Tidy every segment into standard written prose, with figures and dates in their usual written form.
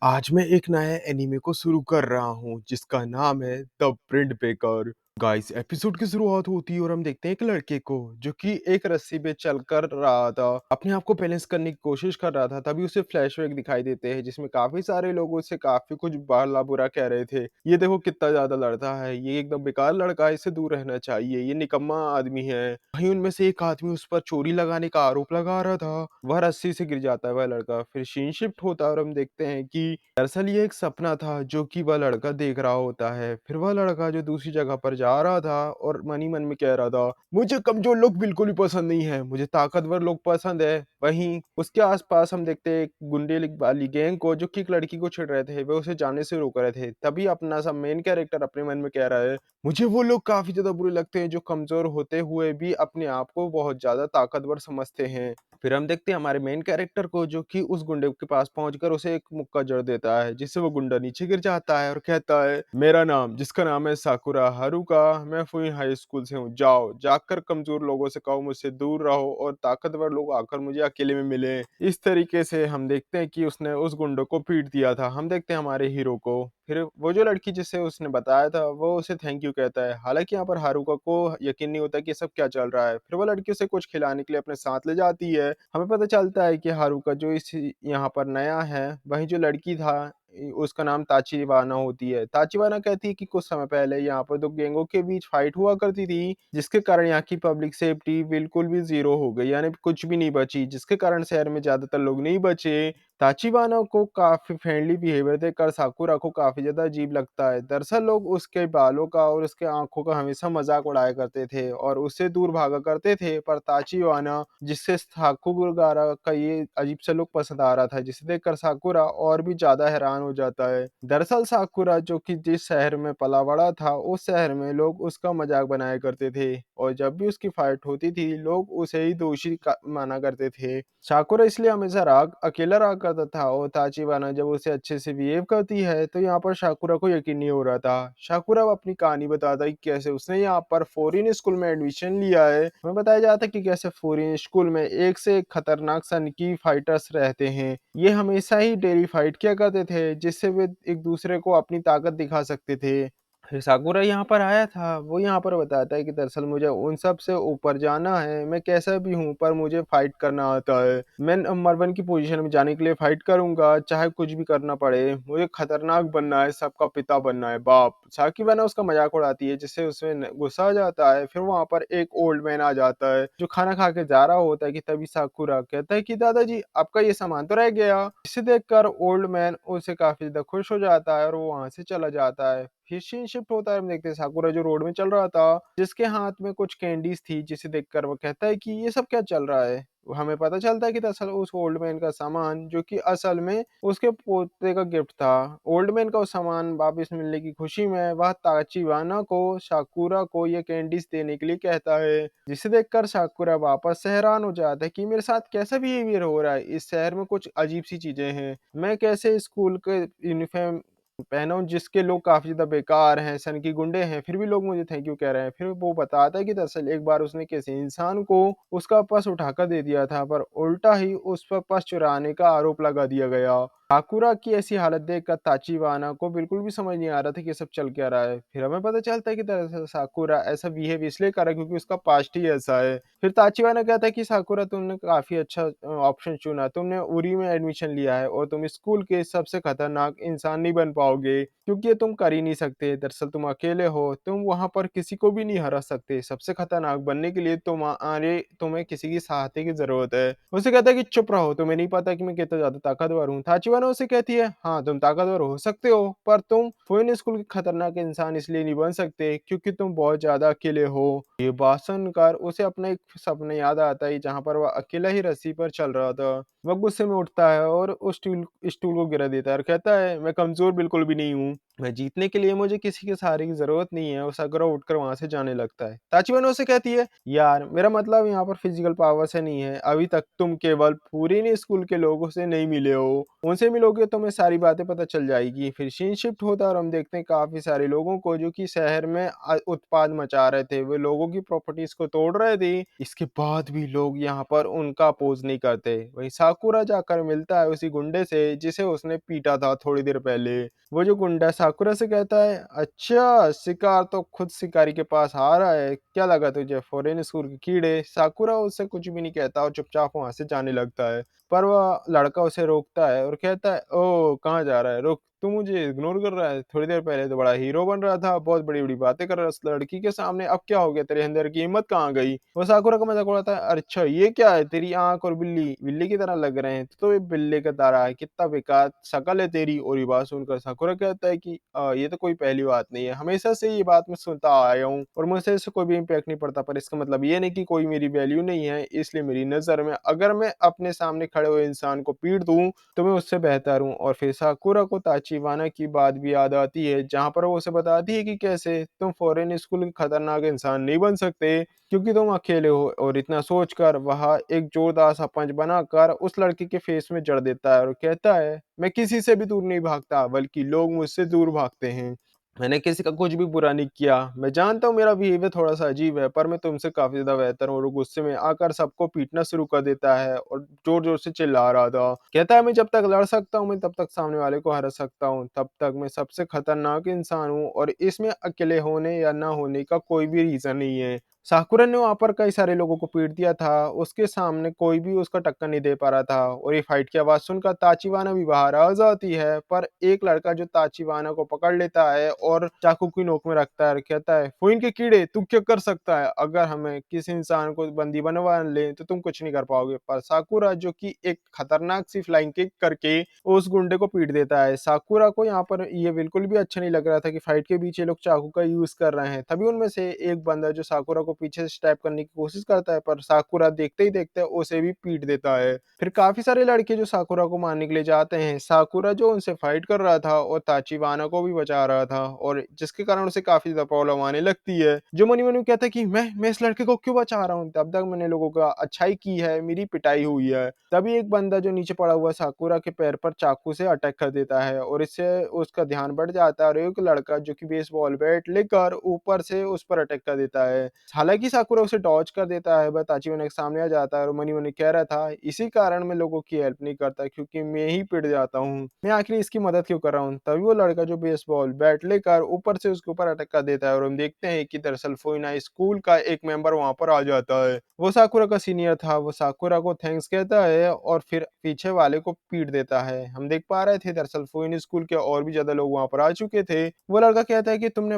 आज मैं एक नया एनीमे को शुरू कर रहा हूँ जिसका नाम है the print breaker. Guys, episode की शुरुआत होती है और हम देखते हैं एक लड़के को जो कि एक रस्सी पे चल कर रहा था, अपने आप को बैलेंस करने की कोशिश कर रहा था। तभी उसे फ्लैशबैक दिखाई देते हैं जिसमें काफी सारे लोग उसे काफी कुछ भला बुरा कह रहे थे। ये देखो कितना ज्यादा लड़ता है, ये एकदम बेकार लड़का है, इससे दूर रहना चाहिए, ये निकम्मा आदमी है। वहीं उनमें से एक आदमी उस पर चोरी लगाने का आरोप लगा रहा था। वह रस्सी से गिर जाता है वह लड़का। फिर सीन शिफ्ट होता है और हम देखते हैं कि दरअसल ये एक सपना था जो कि वह लड़का देख रहा होता है। फिर वह लड़का जो दूसरी जगह पर जा रहा था और मन ही मन में कह रहा था, मुझे कमजोर लोग बिल्कुल भी पसंद नहीं है, मुझे ताकतवर लोग पसंद है। वहीं उसके आसपास हम देखते हैं एक गुंडे वाली गैंग को जो कि एक लड़की को छेड़ रहे थे, वे उसे जाने से रोक रहे थे। तभी अपना सा मेन कैरेक्टर अपने मन में कह रहा है, मुझे वो लोग काफी ज्यादा बुरे लगते हैं जो कमजोर होते हुए भी अपने आप को बहुत ज्यादा ताकतवर समझते हैं। फिर हम देखते हैं हमारे मेन कैरेक्टर को जो कि उस गुंडे के पास पहुंचकर उसे एक मुक्का जड़ देता है, जिससे वो गुंडा नीचे गिर जाता है और कहता है, मेरा नाम जिसका नाम है साकुरा हारुका, मैं फुइन हाई स्कूल से हूँ, जाओ जाकर कमजोर लोगों से कहो मुझसे दूर रहो और ताकतवर लोग आकर मुझे अकेले में मिले। इस तरीके से हम देखते हैं कि उसने उस गुंडे को पीट दिया था। हम देखते हैं हमारे हीरो को। फिर वो जो लड़की जिसे उसने बताया था वो उसे थैंक यू कहता है। हालांकि यहाँ पर हारुका को यकीन नहीं होता कि ये सब क्या चल रहा है। फिर वो लड़की उसे कुछ खिलाने के लिए अपने साथ ले जाती है। हमें पता चलता है कि हारुका जो इस यहाँ पर नया है, वही जो लड़की था उसका नाम ताचिबाना होती है। ताचिबाना कहती है कि कुछ समय पहले यहाँ पर दो गैंगों के बीच फाइट हुआ करती थी, जिसके कारण यहाँ की पब्लिक सेफ्टी बिल्कुल भी जीरो हो गई, यानी कुछ भी नहीं बची, जिसके कारण शहर में ज्यादातर लोग नहीं बचे। ताचिबाना को काफी फ्रेंडली बिहेवियर देखकर साकुरा को काफी ज्यादा अजीब लगता है। दरअसल लोग उसके बालों का और उसके आंखों का हमेशा मजाक उड़ाया करते थे और उससे दूर भागा करते थे, पर ताचिबाना जिससे साकुरा का ये अजीब सा लुक पसंद आ रहा था, जिसे देखकर साकुरा और भी ज्यादा हैरान हो जाता है। दरअसल साकुरा जो कि जिस शहर में पला बड़ा था, उस शहर में लोग उसका मजाक बनाया करते थे और जब भी उसकी फाइट होती थी लोग उसे ही दोषी माना करते थे। साकुरा इसलिए हमेशा राग अकेला रहा करता था और ताचिबाना जब उसे अच्छे से बिहेव करती है तो यहाँ पर साकुरा को यकीन नहीं हो रहा था। साकुरा अपनी कहानी बताता है कि कैसे उसने यहाँ पर फॉरेन स्कूल में एडमिशन लिया है। हमें बताया जाता है कि कैसे फॉरेन स्कूल में एक से एक खतरनाक सन की फाइटर्स रहते हैं। ये हमेशा ही डेली फाइट किया करते थे जिससे वे एक दूसरे को अपनी ताकत दिखा सकते थे। फिर साकुरा यहाँ पर आया था, वो यहाँ पर बताता है कि दरअसल मुझे उन सब से ऊपर जाना है, मैं कैसा भी हूँ पर मुझे फाइट करना आता है। मैं नंबर 1 की पोजीशन में जाने के लिए फाइट करूंगा, चाहे कुछ भी करना पड़े, मुझे खतरनाक बनना है, सबका पिता बनना है, बाप। साकिबाना उसका मजाक उड़ाती है जिससे उसमें गुस्सा आ जाता है। फिर वहां पर एक ओल्ड मैन आ जाता है जो खाना खा के जा रहा होता है कि तभी साकुरा कहता है कि दादाजी आपका ये सामान तो रह गया। इसे देखकर ओल्ड मैन उसे काफी ज्यादा खुश हो जाता है और वो वहां से चला जाता है। फिर सीन शिफ्ट होता है, हम देखते हैं साकुरा जो रोड में चल रहा था, जिसके हाथ में कुछ कैंडीज थी, जिसे देखकर वो कहता है कि ये सब क्या चल रहा है। हमें पता चलता है कि दरअसल उस ओल्ड मैन का सामान जो कि असल में उसके पोते का गिफ्ट था। ओल्ड मैन का वो सामान वापस मिलने की खुशी में वह ताचिबाना को साकुरा को ये कैंडीज देने के लिए कहता है, जिसे देखकर साकुरा वापस से हैरान हो जाता है कि मेरे साथ कैसा बिहेवियर हो रहा है, इस शहर में कुछ अजीब सी चीजें हैं, मैं कैसे स्कूल के यूनिफॉर्म पहना हूँ जिसके लोग काफ़ी ज़्यादा बेकार हैं, सन की गुंडे हैं, फिर भी लोग मुझे थैंक यू कह रहे हैं। फिर वो बताता है कि दरअसल एक बार उसने किसी इंसान को उसका पर्स उठाकर दे दिया था, पर उल्टा ही उस पर पर्स चुराने का आरोप लगा दिया गया। साकुरा की ऐसी हालत देखकर ताचिबाना को बिल्कुल भी समझ नहीं आ रहा था कि ये सब चल क्या रहा है। फिर हमें पता चलता है कि दरअसल साकुरा ऐसा बिहेव इसलिए कर रहा है क्योंकि उसका पास्ट ही ऐसा है। फिर ताचिबाना कहता है कि साकुरा तुमने काफ़ी अच्छा ऑप्शन चुना, तुमने उरी में एडमिशन लिया है और तुम स्कूल के सबसे खतरनाक इंसान नहीं बन पाओगे क्योंकि ये तुम कर ही नहीं सकते। दरअसल तुम अकेले हो, तुम वहां पर किसी को भी नहीं हरा सकते। सबसे खतरनाक बनने के लिए तुम्हें किसी की सहायता की जरूरत है। उसे कहता है कि चुप रहो, तुम्हें नहीं पता कि मैं कितना ज्यादा ताकतवर हूँ। ताचिबाना उसे कहती है, हाँ तुम ताकतवर हो सकते हो पर तुम फुइन स्कूल के खतरनाक इंसान इसलिए नहीं बन सकते क्योंकि तुम बहुत ज्यादा अकेले हो। ये बात सुनकर उसे अपना एक सपना याद आता है जहां पर वह अकेला ही रस्सी पर चल रहा था। वह गुस्से में उठता है और उस स्टूल को गिरा देता है और कहता है, मैं कमजोर बिल्कुल भी नहीं हूँ, मैं जीतने के लिए मुझे किसी के सहारे की जरूरत नहीं है। और साकुरा उठकर वहां से जाने लगता है। ताचिबाना उसे कहती है, यार मेरा मतलब यहाँ पर फिजिकल पावर से नहीं है, अभी तक तुम केवल पूरी स्कूल के लोगों से नहीं मिले हो, उनसे मिलोगे तो तुम्हें सारी बातें पता चल जाएगी। फिर सीन शिफ्ट होता है और हम देखते हैं काफी सारे लोगों को जो कि शहर में उत्पाद मचा रहे थे, वे लोगों लोगों की प्रॉपर्टीज को तोड़ रहे थे, इसके बाद भी लोग यहाँ पर उनका अपोज नहीं करते। वहीं साकुरा जाकर मिलता है उसी गुंडे से जिसे उसने पीटा था थोड़ी देर पहले। वो जो गुंडा साकुरा से कहता है, अच्छा शिकार तो खुद शिकारी के पास आ रहा है, क्या लगा तुझे फॉरेन स्कूल के कीड़े। साकुरा उससे कुछ भी नहीं कहता और चुपचाप वहां से जाने लगता है। पर वह लड़का उसे रोकता है और कहता है, ओ कहाँ जा रहा है, रुक, तू मुझे इग्नोर कर रहा है, थोड़ी देर पहले तो बड़ा हीरो बन रहा था, बहुत बड़ी बड़ी बातें कर रहा था लड़की के सामने, अब क्या हो गया, तेरे अंदर की हिम्मत कहाँ गई। वो साकुरा का मजाक उड़ाता है, अच्छा ये क्या है, तेरी आंख और बिल्ली बिल्ली की तरह लग रहे हैं, तो ये बिल्ली का तारा है, कितना बेकार शक्ल है तेरी। और ये बात सुनकर साकुरा कहता है कि ये तो कोई पहली बात नहीं है, हमेशा से ये बात मैं सुनता आया हूँ और मुझसे इससे कोई भी इम्पैक्ट नहीं पड़ता, पर इसका मतलब ये नहीं कि कोई मेरी वैल्यू नहीं है, इसलिए मेरी नजर में अगर मैं अपने सामने खड़े हुए इंसान को पीट दूं तो मैं उससे बेहतर हूँ। और फिर साकुरा को ताचिबाना की बात भी याद आती है, जहाँ पर वो उसे बताती है कि कैसे तुम फॉरेन स्कूल के खतरनाक इंसान नहीं बन सकते क्योंकि तुम अकेले हो। और इतना सोचकर वह एक जोरदार सा पंच बनाकर उस लड़के के फेस में जड़ देता है और कहता है, मैं किसी से भी दूर नहीं भागता, बल्कि लोग मुझसे दूर भागते हैं। मैंने किसी का कुछ भी बुरा नहीं किया। मैं जानता हूँ मेरा बिहेवियर थोड़ा-सा अजीब है, पर मैं तुमसे काफ़ी ज़्यादा बेहतर हूँ। और वो गुस्से में आकर सबको पीटना शुरू कर देता है और ज़ोर-ज़ोर से चिल्ला रहा था। कहता है, मैं जब तक लड़ सकता हूँ, मैं तब तक सामने वाले को हरा सकता हूँ, तब तक मैं सबसे खतरनाक इंसान हूँ और इसमें अकेले होने या ना होने का कोई भी रीज़न नहीं है। साकुरा ने वहाँ पर कई सारे लोगों को पीट दिया था, उसके सामने कोई भी उसका टक्कर नहीं दे पा रहा था। और ये फाइट की आवाज़ सुनकर ताचिबाना भी बाहर आ जाती है, पर एक लड़का जो ताचिबाना को पकड़ लेता है और चाकू की नोक में रखता है और कहता है, फ़ूइन के कीड़े तू क्या कर सकता है? अगर हमें किसी इंसान को बंदी बनवा लें तो तुम कुछ नहीं कर पाओगे। पर साकुरा जो कि एक खतरनाक सी फ्लाइंग किक करके उस गुंडे को पीट देता है। साकुरा को यहाँ पर ये बिल्कुल भी अच्छा नहीं लग रहा था कि फाइट के बीच ये लोग चाकू का यूज़ कर रहे हैं। तभी उनमें से एक बंदा जो साकुरा को पीछे से स्टैब करने की कोशिश करता है, पर साकुरा देखते ही देखते उसे भी पीट देता है। फिर काफ़ी सारे लड़के जो साकुरा को मारने के लिए जाते हैं, साकुरा जो उनसे फाइट कर रहा था और ताचिबाना को भी बचा रहा था और जिसके कारण उसे काफ़ी ज़्यादा प्रॉब्लम आने लगती है। जो मनी-मनी कहता है कि मैं इस लड़के को क्यों बचा रहा हूँ? तब तक मैंने लोगों का अच्छाई की है, मेरी पिटाई हुई है। तभी एक बंदा जो नीचे पड़ा हुआ साकुरा के पैर पर चाकू से अटैक कर देता है और इससे उसका ध्यान बढ़ जाता है और एक लड़का जो कि बेसबॉल बैट लेकर ऊपर से उस पर अटैक कर देता है। हालाँकि साकुरा उसे डॉज कर देता है, बट ताचिबाना के सामने आ जाता है और मनी-मनी कह रहा था, इसी कारण मैं लोगों की हेल्प नहीं करता क्योंकि मैं ही पिट जाता हूँ। मैं आखिर इसकी मदद क्यों कर रहा हूँ? तभी वो लड़का जो बेसबॉल बैट लेकर ऊपर से उसके ऊपर अटैक कर देता है और हम देखते हैं कि दरअसल फुइना स्कूल का एक मेंबर वहाँ पर आ जाता है। वो साकुरा का सीनियर था, वो साकुरा को थैंक्स कहता है और फिर पीछे वाले को पीट देता है। हम देख पा रहे थे दरअसल फुइन स्कूल के और भी ज़्यादा लोग वहाँ पर आ चुके थे। वो लड़का कहता है कि तुम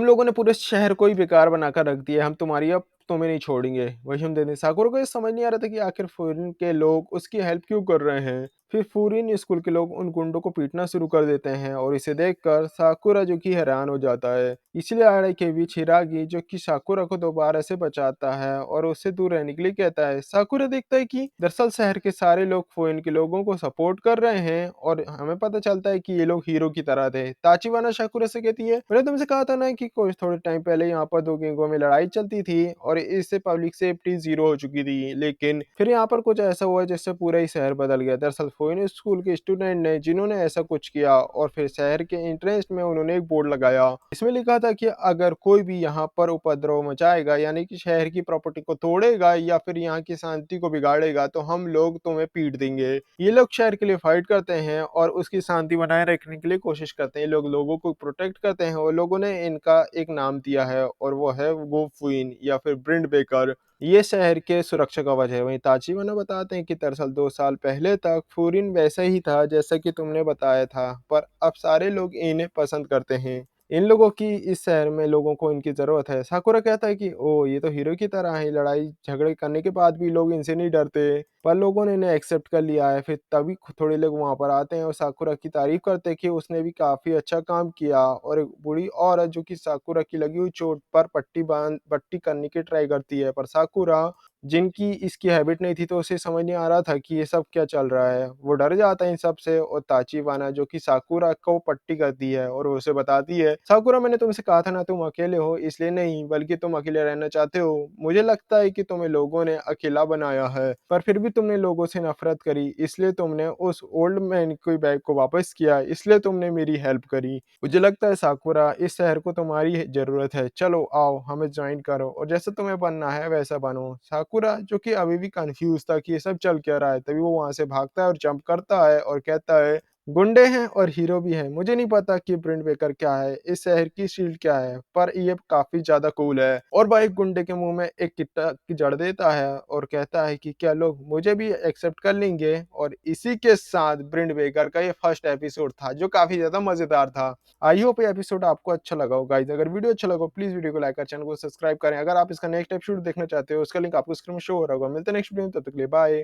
लोगों ने पूरे शहर को ही बेकार बनाकर रख दिया है, हम तुम्हारी अब तुम्हें नहीं छोड़ेंगे। वही हम देते साकुरा को ये समझ नहीं आ रहा था कि आखिर फॉरेन के लोग उसकी हेल्प क्यों कर रहे हैं। फिर फूरिन स्कूल के लोग उन गुंडों को पीटना शुरू कर देते हैं और इसे देखकर साकुरा जो कि हैरान हो जाता है। इसलिए लड़ाई के बीच हिरागी जो कि साकुरा को दोबारा से बचाता है और उससे दूर रहने के लिए कहता है। साकुरा देखता है कि दरअसल शहर के सारे लोग फूइन के लोगों को सपोर्ट कर रहे हैं और हमें पता चलता है कि ये लोग हीरो की तरह थे। ताचिबाना साकुरा से कहती है, मैंने तुमसे कहा था ना कि कुछ थोड़े टाइम पहले यहाँ पर दो गैंगों में लड़ाई चलती थी और इससे पब्लिक सेफ्टी जीरो हो चुकी थी, लेकिन फिर यहाँ पर कुछ ऐसा हुआ जिससे पूरा ही शहर बदल गया। दरअसल फोइन स्कूल के स्टूडेंट ने जिन्होंने ऐसा कुछ किया और फिर शहर के एंट्रेंस में उन्होंने एक बोर्ड लगाया, इसमें लिखा था कि अगर कोई भी यहाँ पर उपद्रव मचाएगा यानी कि शहर की प्रॉपर्टी को तोड़ेगा या फिर यहाँ की शांति को बिगाड़ेगा तो हम लोग तुम्हें पीट देंगे। ये लोग शहर के लिए फाइट करते हैं और उसकी शांति बनाए रखने के लिए कोशिश करते हैं, ये लोग लोगों को प्रोटेक्ट करते हैं और लोगों ने इनका एक नाम दिया है और वो है वो फुइन या फिर ब्रिंड बेकर। ये शहर के सुरक्षा कवच है। वहीं ताचिबाना बताते हैं कि दरअसल 2 साल पहले तक फूरिन वैसा ही था जैसा कि तुमने बताया था, पर अब सारे लोग इन्हें पसंद करते हैं। इन लोगों की इस शहर में लोगों को इनकी ज़रूरत है। साकुरा कहता है कि ओह! ये तो हीरो की तरह है, लड़ाई झगड़े करने के बाद भी लोग इनसे नहीं डरते। पर लोगों ने इन्हें एक्सेप्ट कर लिया है। फिर तभी थोड़े लोग वहाँ पर आते हैं और साकुरा की तारीफ़ करते हैं कि उसने भी काफ़ी अच्छा काम किया और एक बूढ़ी औरत जो कि साकुरा की लगी हुई चोट पर पट्टी करने की ट्राई करती है, पर साकुरा जिनकी इसकी हैबिट नहीं थी, तो उसे समझ नहीं आ रहा था कि ये सब क्या चल रहा है। वो डर जाता है इन सब से और ताचिबाना जो कि साकुरा को पट्टी करती है और वो उसे बताती है, "साकुरा मैंने तुमसे कहा था ना तुम अकेले हो इसलिए नहीं बल्कि तुम अकेले रहना चाहते हो। मुझे लगता है कि तुम्हें लोगों ने अकेला बनाया है, पर फिर भी तुमने लोगों से नफ़रत करी इसलिए तुमने उस ओल्ड मैन के बैग को वापस किया, इसलिए तुमने मेरी हेल्प करी। मुझे लगता है साकुरा इस शहर को तुम्हारी ज़रूरत है। चलो आओ हमें जॉइन करो और जैसा तुम्हें बनना है वैसा बनो।" साकुरा जो कि अभी भी कन्फ्यूज़ था कि ये सब चल क्या रहा है, तभी वो वहाँ से भागता है और जंप करता है और कहता है, "गुंडे हैं और हीरो भी हैं। मुझे नहीं पता कि प्रिंट ब्रेकर क्या है, इस शहर की शील्ड क्या है, पर ये काफ़ी ज़्यादा कूल है।" और वह एक गुंडे के मुँह में एक किट्टा की जड़ देता है और कहता है कि क्या लोग मुझे भी एक्सेप्ट कर लेंगे? और इसी के साथ प्रिंट ब्रेकर का ये फर्स्ट एपिसोड था, जो काफ़ी ज़्यादा मज़ेदार था। आई होप ये एपिसोड आपको अच्छा लगा हो गाइस। अगर वीडियो अच्छा लगा हो प्लीज़ वीडियो को लाइक और चैनल को सब्सक्राइब करें। अगर आप इसका नेक्स्ट एपिसोड देखना चाहते हो उसका लिंक आपको स्क्रीन में शो हो रहा होगा। मिलते हैं नेक्स्ट वीडियो में, तब तक के लिए बाय।